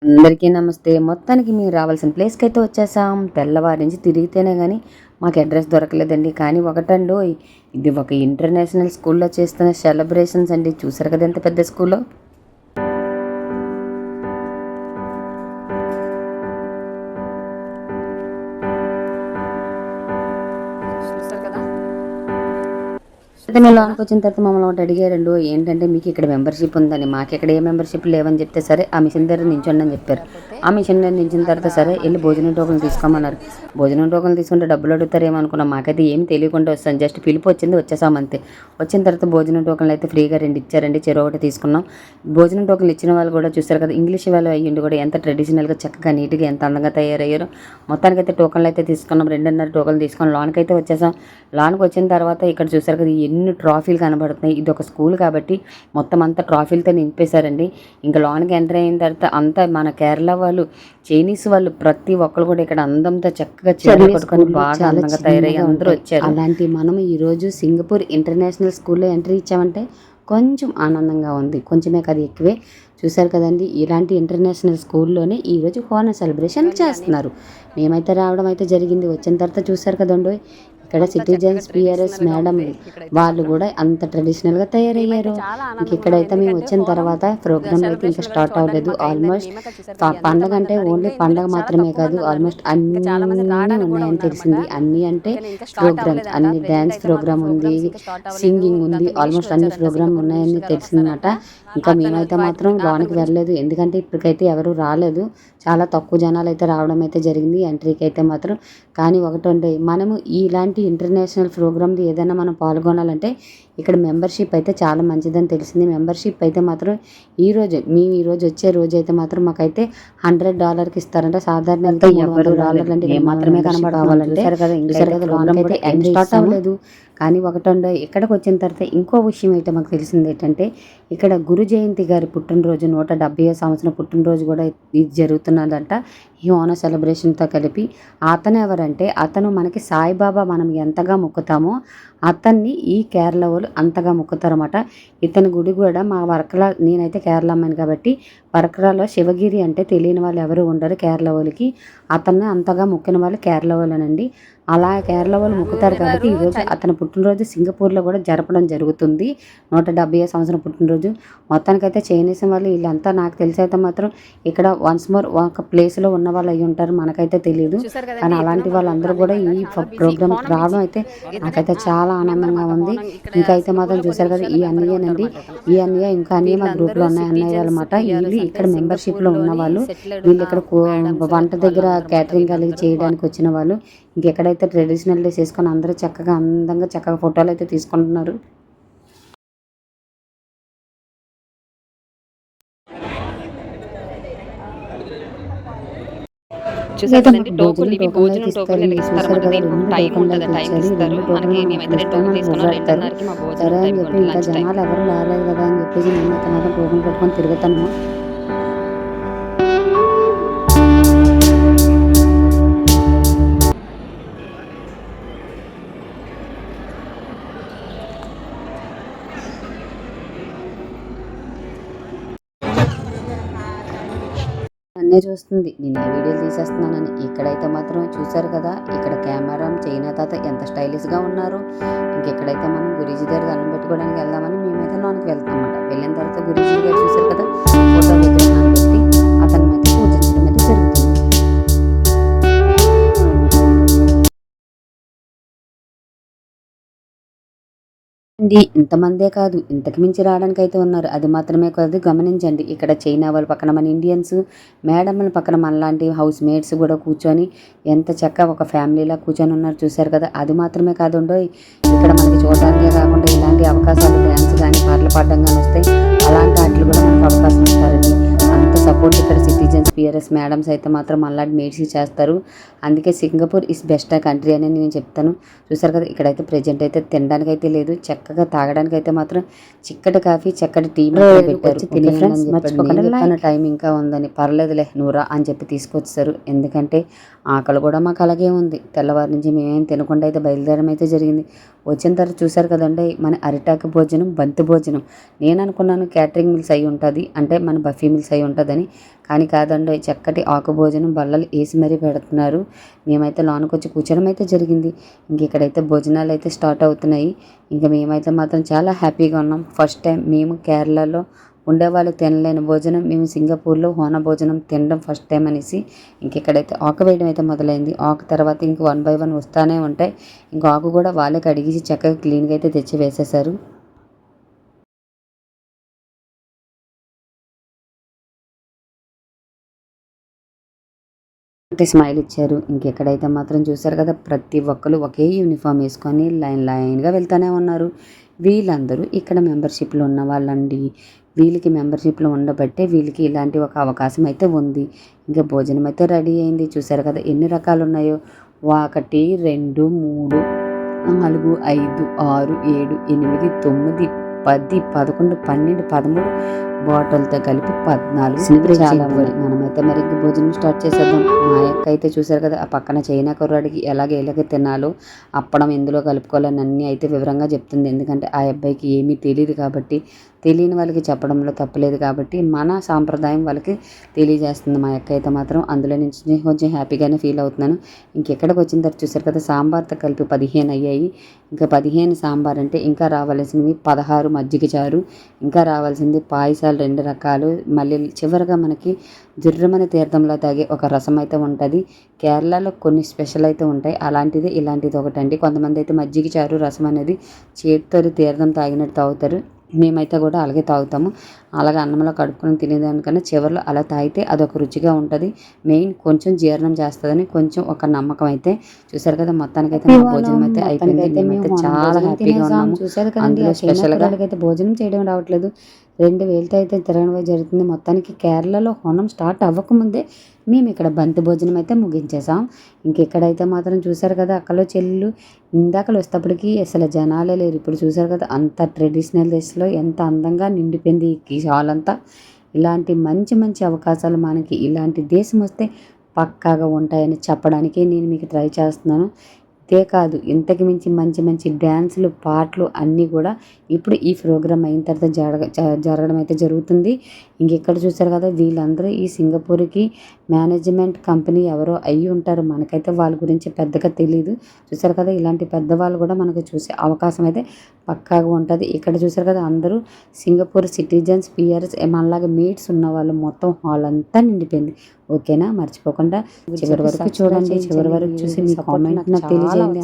అందరికీ నమస్తే. మొత్తానికి మేము రావాల్సిన ప్లేస్కి అయితే వచ్చేసాం. తెల్లవారి నుంచి తిరిగితేనే కానీ మాకు అడ్రస్ దొరకలేదండి. కానీ ఒకటండోయ్, ఇది ఒక ఇంటర్నేషనల్ స్కూల్లో చేస్తున్న సెలబ్రేషన్స్ అండి. చూసారు కదా ఎంత పెద్ద స్కూల్లో. అయితే మేము లోనికి వచ్చిన తర్వాత మమ్మల్ని ఒకటి అడిగారండు, ఏంటంటే మీకు ఇక్కడ మెంబర్షిప్ ఉందని. మాకు ఇక్కడ ఏ మెంబర్షిప్ లేవని చెప్తే సరే ఆ మిషన్ దగ్గర నించోండి అని చెప్పారు. ఆ మిషన్ దగ్గర నించిన తర్వాత సరే వెళ్ళి భోజనం టోకన్లు తీసుకోమన్నారు. భోజనం టోకన్లు తీసుకుంటే డబ్బులు అడుగుతారేమో అనుకున్నాం. మాకైతే ఏం తెలియకుండా వస్తాను, జస్ట్ పిలుపు వచ్చింది వచ్చేసామంతే. వచ్చిన తర్వాత భోజనం టోకన్లు అయితే ఫ్రీగా 2 ఇచ్చారండి. చెరువు ఒకటి తీసుకున్నాం. భోజనం టోకన్లు ఇచ్చిన వాళ్ళు కూడా చూస్తారు కదా, ఇంగ్లీష్ వాళ్ళు అయ్యిండి కూడా ఎంత ట్రెడిషనల్గా చక్కగా నీట్గా ఎంత అందంగా తయారయ్యారో. మొత్తానికైతే టోకన్లు అయితే తీసుకున్నాం. 2.5 టోకన్లు తీసుకొని లోనికి అయితే వచ్చేసాం. లోనికి వచ్చిన తర్వాత ఇక్కడ చూసారు కదా ఎన్ని ట్రాఫీలు కనబడుతున్నాయి. ఇది ఒక స్కూల్ కాబట్టి మొత్తం అంతా ట్రాఫీలతో నింపేశారండి. ఇంకా లోనికి ఎంటర్ అయిన తర్వాత అంతా మన కేరళ వాళ్ళు, చైనీస్ వాళ్ళు ప్రతి ఒక్కరు కూడా ఇక్కడ అందంతో చక్కగా చీరలు కట్టుకొని బాగా అందంగా తయారయ్యి అందరూ వచ్చారు. అలాంటి మనం ఈరోజు సింగపూర్ ఇంటర్నేషనల్ స్కూల్లో ఎంట్రీ ఇచ్చామంటే కొంచెం ఆనందంగా ఉంది. కొంచెమే కదా ఎక్కువే. చూసారు కదండి, ఇలాంటి ఇంటర్నేషనల్ స్కూల్లోనే ఈరోజు హోనర్ సెలబ్రేషన్ చేస్తున్నారు. మేమైతే రావడం అయితే జరిగింది. వచ్చిన తర్వాత చూసారు కదండి, ఇక్కడ సిటిజన్స్ పిఆర్ఎస్ మేడం వాళ్ళు కూడా అంత ట్రెడిషనల్గా తయారయ్యారు. ఇంక ఇక్కడైతే మేము వచ్చిన తర్వాత ప్రోగ్రామ్ అయితే ఇంకా స్టార్ట్ అవ్వలేదు. ఆల్మోస్ట్ పండగ అంటే ఓన్లీ పండగ మాత్రమే కాదు, ఆల్మోస్ట్ అన్నీ ఉన్నాయని తెలిసింది. అన్నీ అంటే ప్రోగ్రామ్స్, అన్ని డ్యాన్స్ ప్రోగ్రామ్ ఉంది, సింగింగ్ ఉంది, ఆల్మోస్ట్ అన్ని ప్రోగ్రామ్ ఉన్నాయని తెలిసిందన్నమాట. ఇంకా మేమైతే మాత్రం లోనికి వెళ్ళలేదు, ఎందుకంటే ఇప్పటికైతే ఎవరు రాలేదు. చాలా తక్కువ జనాలు అయితే రావడం అయితే జరిగింది ఎంట్రీకి అయితే మాత్రం. కానీ ఒకటి, మనము ఇలాంటి ఇంటర్నేషనల్ ప్రోగ్రామ్ది ఏదైనా మనం పాల్గొనాలంటే ఇక్కడ మెంబర్షిప్ అయితే చాలా మంచిదని తెలిసింది. మెంబర్షిప్ అయితే మాత్రం మేము ఈరోజు వచ్చే రోజు అయితే మాత్రం మాకైతే $100కి ఇస్తారంట. సాధారణంగా $300 అంటే మాత్రమే కనబడాలంటే లోన్కైతే ఎంట్రీ స్టార్ట్ అవ్వలేదు. కానీ ఒకటండో ఇక్కడికి వచ్చిన తర్వాత ఇంకో విషయం అయితే మాకు తెలిసింది ఏంటంటే, ఇక్కడ గురు జయంతి గారి పుట్టినరోజు 170వ సంవత్సరం పుట్టినరోజు కూడా ఇది జరుగుతున్నదంట ఈ హోనర్ సెలబ్రేషన్తో కలిపి. అతను ఎవరంటే, అతను మనకి సాయిబాబా మనం ఎంతగా మొక్కుతామో అతన్ని ఈ కేరళ వాళ్ళు అంతగా మొక్కుతారన్నమాట. ఇతని గుడి కూడా మా వర్కల, నేనైతే కేరళ అమ్మాను కాబట్టి వర్కలలో శివగిరి అంటే తెలియని వాళ్ళు ఎవరు ఉండరు కేరళ వాళ్ళకి. అతన్ని అంతగా మొక్కిన వాళ్ళు కేరళ వాళ్ళనండి. అలా కేరళ వాళ్ళు మొక్కుతారు కాబట్టి ఈరోజు అతని పుట్టినరోజు సింగపూర్లో కూడా జరపడం జరుగుతుంది. 170వ సంవత్సరం పుట్టినరోజు. మొత్తానికైతే చైనీస్ వాళ్ళు వీళ్ళంతా నాకు తెలిసి అయితే మాత్రం ఇక్కడ వన్స్ మోర్ ఒక ప్లేస్లో ఉన్న వాళ్ళు అయ్యి ఉంటారు, మనకైతే తెలియదు. కానీ అలాంటి వాళ్ళందరూ కూడా ఈ ప్రోగ్రామ్కి రావడం అయితే నాకైతే చాలా ఆనందంగా ఉంది. ఇంకా అయితే మాత్రం చూసారు కదా, ఈ అన్నయ్యనండి, ఈ అన్నయ్య ఇంకా అన్నయ్య మా గ్రూప్లో ఉన్నాయి అన్నయ్య అనమాట. వీళ్ళు ఇక్కడ మెంబర్షిప్లో ఉన్న వాళ్ళు, వీళ్ళు ఇక్కడ వంట దగ్గర క్యాటరింగ్ కలిగి చేయడానికి వచ్చిన వాళ్ళు. ఇంకెక్కడైతే ట్రెడిషనల్ డ్రెస్ వేసుకొని అందరూ చక్కగా అందంగా చక్కగా ఫోటోలు అయితే తీసుకుంటున్నారు. చూసారండి టోకన్లు భోజనం టోకన్లు ఇస్తారు. మనకి టైం ఉంటుంది, టైం ఇస్తారు మనకి. మేమైతే టోకన్ తీసుకున్నాం 2:30కి మా భోజనం టైం ఇంకా జనాలు ఎవరు రాలేదు కదా అని చెప్పేసి మేమైతే మాత్రం టోకన్ పెట్టుకొని తిరుగుతాను. అన్నీ చూస్తుంది నేను ఏ వీడియోలు తీసేస్తున్నానని. ఇక్కడైతే మాత్రం చూసారు కదా, ఇక్కడ కెమెరా చైనా తాత ఎంత స్టైలిష్గా ఉన్నారు. ఇంకెక్కడైతే మనం గురీజీ దగ్గర దండం పెట్టుకోవడానికి వెళ్దామని మేమైతే లోనికి వెళ్తాం అన్నమాట. వెళ్ళిన తర్వాత గురీజీ గారు చూసారు కదా, ఫోటో విగ్రహాన్ని పెట్టి అతని మధ్య పూజించడం అయితే జరుగుతుంది. ఇంతమందే కాదు, ఇంతకు మించి రావడానికి అయితే ఉన్నారు. అది మాత్రమే కాదు, గమనించండి ఇక్కడ చైనా వాళ్ళ పక్కన మన ఇండియన్స్, మేడమ్ల పక్కన మనలాంటి హౌస్ మేట్స్ కూడా కూర్చొని ఎంత చక్కగా ఒక ఫ్యామిలీలా కూర్చొని ఉన్నారు. చూశారు కదా. అది మాత్రమే కాదు, ఇక్కడ మనకి చూడడానికే కాకుండా ఇలాంటి అవకాశాలు డ్యాన్స్ కానీ పాటలు పాడడం కానీ వస్తాయి. అలాంటి వాటిలు కూడా మనకు అవకాశం ఇస్తారండి. అంత సపోర్ట్ ఇక్కడ సిటిజన్స్ పిఆర్ఎస్ మేడమ్స్ అయితే మాత్రం అలాంటి మేడ్స్ చేస్తారు. అందుకే సింగపూర్ ఇస్ బెస్ట్ కంట్రీ అని నేను చెప్తాను. చూసారు కదా, ఇక్కడైతే ప్రెజెంట్ అయితే తినడానికి అయితే లేదు, చక్కగా తాగడానికి అయితే మాత్రం చిక్కటి కాఫీ చక్కటి టీ పెట్టారు. టైం ఇంకా ఉందని, పర్లేదులే నూరా అని చెప్పి తీసుకొచ్చారు. ఎందుకంటే ఆకలి కూడా మాకు అలాగే ఉంది. తెల్లవారి నుంచి మేమేం తినకుండా అయితే బయలుదేరడం అయితే జరిగింది. వచ్చిన తర్వాత చూశారు కదండి మన అరిటాకు భోజనం, బంతి భోజనం. నేను అనుకున్నాను క్యాటరింగ్ మిల్స్ అయి ఉంటుంది, అంటే మన బఫీ మిల్స్ అయి ఉంటుందని. కానీ కాదండి, చక్కటి ఆకు భోజనం బల్లలు వేసి మరీ పెడుతున్నారు. మేమైతే లోనికి వచ్చి కూర్చోడం అయితే జరిగింది. ఇంక ఇక్కడైతే భోజనాలు అయితే స్టార్ట్ అవుతున్నాయి. ఇంకా మేమైతే మాత్రం చాలా హ్యాపీగా ఉన్నాం. ఫస్ట్ టైం మేము కేరళలో ఉండేవాళ్ళు తినలేని భోజనం మేము సింగపూర్లో హోనా భోజనం తినడం ఫస్ట్ టైం అనేసి ఇంక ఇక్కడైతే ఆకు వేయడం అయితే మొదలైంది. ఆకు తర్వాత ఇంక 1 బై 1 వస్తూనే ఉంటాయి. ఇంకా ఆకు కూడా వాళ్ళే కడిగేసి చక్కగా క్లీన్గా అయితే తెచ్చి వేసేసారు. స్మైల్ ఇచ్చారు. ఇంకెక్కడైతే మాత్రం చూశారు కదా, ప్రతి ఒక్కరు ఒకే యూనిఫామ్ వేసుకొని లైన్గా వెళ్తూనే ఉన్నారు. వీళ్ళందరూ ఇక్కడ మెంబర్షిప్లో ఉన్న వాళ్ళండి. వీళ్ళకి మెంబర్షిప్లో ఉండబట్టే వీళ్ళకి ఇలాంటి ఒక అవకాశం అయితే ఉంది. ఇంకా భోజనం అయితే రెడీ అయింది. చూశారు కదా ఎన్ని రకాలు ఉన్నాయో. 1 2 3 4 5 6 7 8 9 10 11 12 13 బాటిల్తో కలిపి 14 చాలా ఉన్నాయి. మనమైతే మరి ఇంక భోజనం స్టార్ట్ చేసేద్దాం. మా అక్క అయితే చూశారు కదా, ఆ పక్కన చైనా కుర్రాడికి ఎలాగ తినాలో అప్పడం ఎందులో కలుపుకోవాలని అన్నీ అయితే వివరంగా చెప్తుంది. ఎందుకంటే ఆ అబ్బాయికి ఏమీ తెలియదు కాబట్టి, తెలియని వాళ్ళకి చెప్పడంలో తప్పలేదు కాబట్టి మన సాంప్రదాయం వాళ్ళకి తెలియజేస్తుంది మా అక్క అయితే మాత్రం. అందులో నుంచి కొంచెం హ్యాపీగానే ఫీల్ అవుతున్నాను. ఇంకెక్కడికి వచ్చిన తర్వాత చూశారు కదా, సాంబార్తో కలిపి 15 అయ్యాయి. ఇంకా 15 సాంబార్ అంటే ఇంకా రావాల్సినవి 16 మజ్జిగ చారు, ఇంకా రావాల్సింది పాయసాలు 2 రకాలు, మళ్ళీ చివరిగా మనకి జుర్రమని తీర్థంలో తాగే ఒక రసం అయితే ఉంటుంది. కేరళలో కొన్ని స్పెషల్ అయితే ఉంటాయి. అలాంటిది ఇలాంటిది ఒకటండి. కొంతమంది అయితే మజ్జిగ చారు రసం అనేది చేతితో తీర్థం తాగినట్టు తాగుతారు. మేమైతే కూడా అలాగే తాగుతాము. అలాగే అన్నంలో కడుక్కొని తినేదానికన్నా చివరిలో అలా తాగితే అదొక రుచిగా ఉంటుంది. మెయిన్ కొంచెం జీర్ణం చేస్తుందని కొంచెం ఒక నమ్మకం అయితే. చూసారు కదా, మొత్తానికైతే మా భోజనం అయితే అయిపోయింది. మేమైతే చాలా హ్యాపీగా ఉన్నాము. చూసారు కదండి, స్పెషల్గా అయితే భోజనం చేయడం రావట్లేదు. 2 వేలతో అయితే తిరగడం జరుగుతుంది. మొత్తానికి కేరళలో హోనం స్టార్ట్ అవ్వకముందే మేము ఇక్కడ బంతి భోజనం అయితే ముగించేసాం. ఇంకెక్కడైతే మాత్రం చూశారు కదా, అక్కలో చెల్లు ఇందాకలు వచ్చేటప్పటికి అసలు జనాలే లేరు. ఇప్పుడు చూశారు కదా, అంత ట్రెడిషనల్ డ్రెస్లో ఎంత అందంగా నిండిపోయింది ఈ హాల్ అంతా. ఇలాంటి మంచి మంచి అవకాశాలు మనకి ఇలాంటి దేశం వస్తే పక్కాగా ఉంటాయని చెప్పడానికి నేను మీకు ట్రై చేస్తున్నాను. ఇదే కాదు, ఇంతకు మించి మంచి మంచి డ్యాన్సులు, పాటలు అన్నీ కూడా ఇప్పుడు ఈ ప్రోగ్రామ్ అయిన తర్వాత జరగడం అయితే జరుగుతుంది. ఇంకెక్కడ చూశారు కదా, వీళ్ళందరూ ఈ సింగపూర్కి మేనేజ్మెంట్ కంపెనీ ఎవరో అయ్యి ఉంటారు. మనకైతే వాళ్ళ గురించి పెద్దగా తెలియదు. చూశారు కదా, ఇలాంటి పెద్దవాళ్ళు కూడా మనకు చూసే అవకాశం అయితే పక్కాగా ఉంటుంది. ఇక్కడ చూశారు కదా, అందరూ సింగపూర్ సిటిజన్స్, పిఆర్ఎస్ మనలాగా మీట్స్ ఉన్న వాళ్ళు మొత్తం హాల్ అంతా నిండిపోయింది. ఓకేనా, మర్చిపోకుండా చివరి వరకు చూడండి. చివరి వరకు చూసి మీ కామెంట్ నాకు తెలియజేయండి.